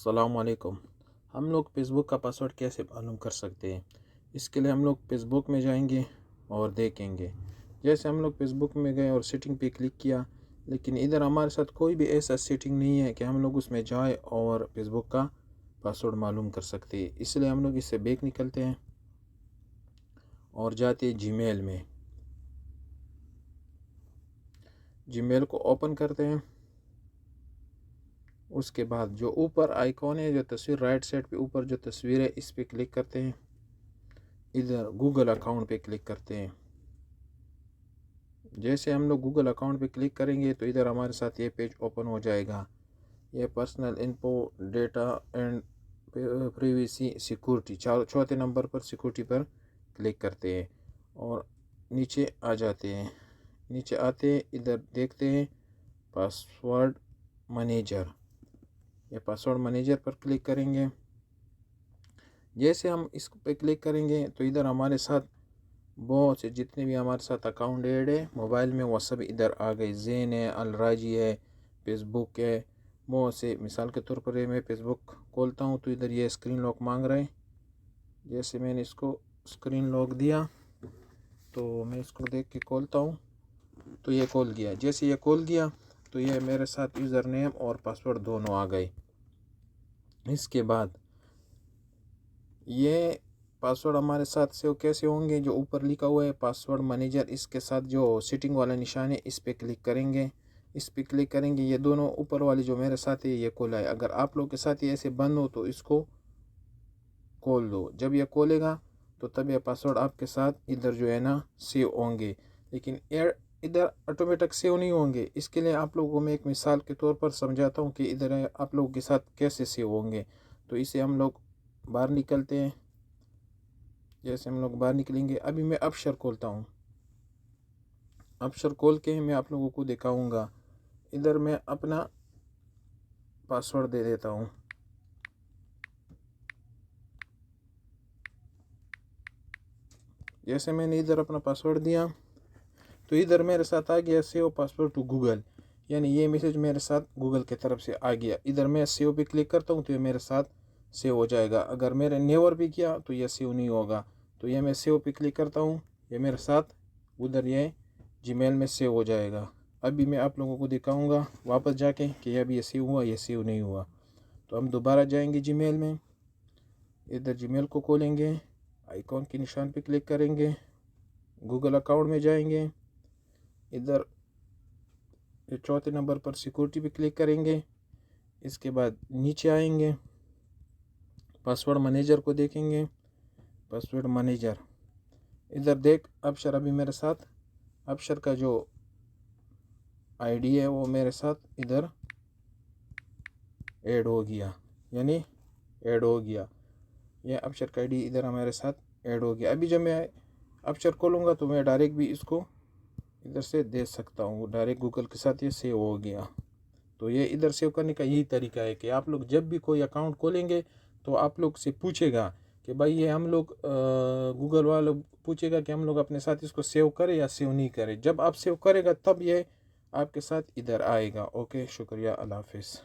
अस्सलामुअलैकुम। हम लोग फ़ेसबुक का पासवर्ड कैसे मालूम कर सकते हैं? इसके लिए हम लोग फ़ेसबुक में जाएंगे और देखेंगे। जैसे हम लोग फ़ेसबुक में गए और सेटिंग पे क्लिक किया, लेकिन इधर हमारे साथ कोई भी ऐसा सेटिंग नहीं है कि हम लोग उसमें जाए और फ़ेसबुक का पासवर्ड मालूम कर सकते हैं। इसलिए हम लोग इससे बैक निकलते हैं और जाते हैं जीमेल में। जीमेल को ओपन करते हैं। उसके बाद जो ऊपर आइकॉन है, जो तस्वीर राइट साइड पे ऊपर जो तस्वीर है, इस पे क्लिक करते हैं। इधर गूगल अकाउंट पे क्लिक करते हैं। जैसे हम लोग गूगल अकाउंट पे क्लिक करेंगे तो इधर हमारे साथ ये पेज ओपन हो जाएगा। ये personal info, data and privacy security, चौथे नंबर पर सिक्योरिटी पर क्लिक करते हैं और नीचे आ जाते हैं। नीचे आते इधर देखते हैं पासवर्ड मैनेजर। ये पासवर्ड मैनेजर पर क्लिक करेंगे। जैसे हम इस पे क्लिक करेंगे तो इधर हमारे साथ बहुत से जितने भी हमारे साथ अकाउंट ऐड है मोबाइल में, वो सब इधर आ गए। ज़ेन है, अलराजी है, फेसबुक है, बहुत से। मिसाल के तौर पर मैं फेसबुक खोलता हूँ तो इधर ये स्क्रीन लॉक मांग रहा है। जैसे मैंने इसको स्क्रीन लॉक दिया तो मैं इसको देख के खोलता हूँ तो ये खोल गया। जैसे ये खोल गया तो ये मेरे साथ यूज़र नेम और पासवर्ड दोनों आ गए। इसके बाद ये पासवर्ड हमारे साथ सेव कैसे होंगे? जो ऊपर लिखा हुआ है पासवर्ड मैनेजर, इसके साथ जो सेटिंग वाला निशान है इस पे क्लिक करेंगे। इस पे क्लिक करेंगे, ये दोनों ऊपर वाली जो मेरे साथ है ये खोला है। अगर आप लोग के साथ ये ऐसे बंद हो तो इसको खोल दो। जब ये खोलेगा तो तब ये पासवर्ड आपके साथ इधर जो है ना सेव होंगे। लेकिन इधर ऑटोमेटिक सेव नहीं होंगे। इसके लिए आप लोगों को मैं एक मिसाल के तौर पर समझाता हूँ कि इधर आप लोगों के साथ कैसे सेव होंगे। तो इसे हम लोग बाहर निकलते हैं। जैसे हम लोग बाहर निकलेंगे, अभी मैं अपशर खोलता हूँ। अपशर खोल के मैं आप लोगों को दिखाऊंगा। इधर मैं अपना पासवर्ड दे देता हूँ। जैसे मैंने इधर अपना पासवर्ड दिया तो इधर मेरे साथ आ गया सेव पासवर्ड टू गूगल, यानी ये मैसेज मेरे साथ गूगल की तरफ से आ गया। इधर मैं सेव पे क्लिक करता हूँ तो ये मेरे साथ सेव हो जाएगा। अगर मेरे नेवर भी किया तो ये सेव नहीं होगा। तो ये मैं सेव पे क्लिक करता हूँ, ये मेरे साथ उधर ये जीमेल में सेव हो जाएगा। अभी मैं आप लोगों को दिखाऊंगा वापस जाके कि अभी ये सेव हुआ, ये सेव नहीं हुआ। तो हम दोबारा जाएंगे जीमेल में। इधर जीमेल को खोलेंगे, आइकॉन के निशान पे क्लिक करेंगे, गूगल अकाउंट में जाएंगे। इधर ये चौथे नंबर पर सिक्योरिटी पे क्लिक करेंगे। इसके बाद नीचे आएंगे, पासवर्ड मैनेजर को देखेंगे। पासवर्ड मैनेजर इधर देख, अपशर अभी मेरे साथ अपशर का जो आईडी है वो मेरे साथ इधर ऐड हो गया, यानी ऐड हो गया। ये अपशर का आईडी इधर हमारे साथ ऐड हो गया। अभी जब मैं अपशर खोलूँगा तो मैं डायरेक्ट भी इसको इधर से दे सकता हूँ। डायरेक्ट गूगल के साथ ये सेव हो गया। तो ये इधर सेव करने का यही तरीका है कि आप लोग जब भी कोई अकाउंट खोलेंगे तो आप लोग से पूछेगा कि भाई ये हम लोग गूगल वाले पूछेगा कि हम लोग अपने साथ इसको सेव करें या सेव नहीं करें। जब आप सेव करेगा तब ये आपके साथ इधर आएगा। ओके, शुक्रिया, अल्लाह हाफिज़।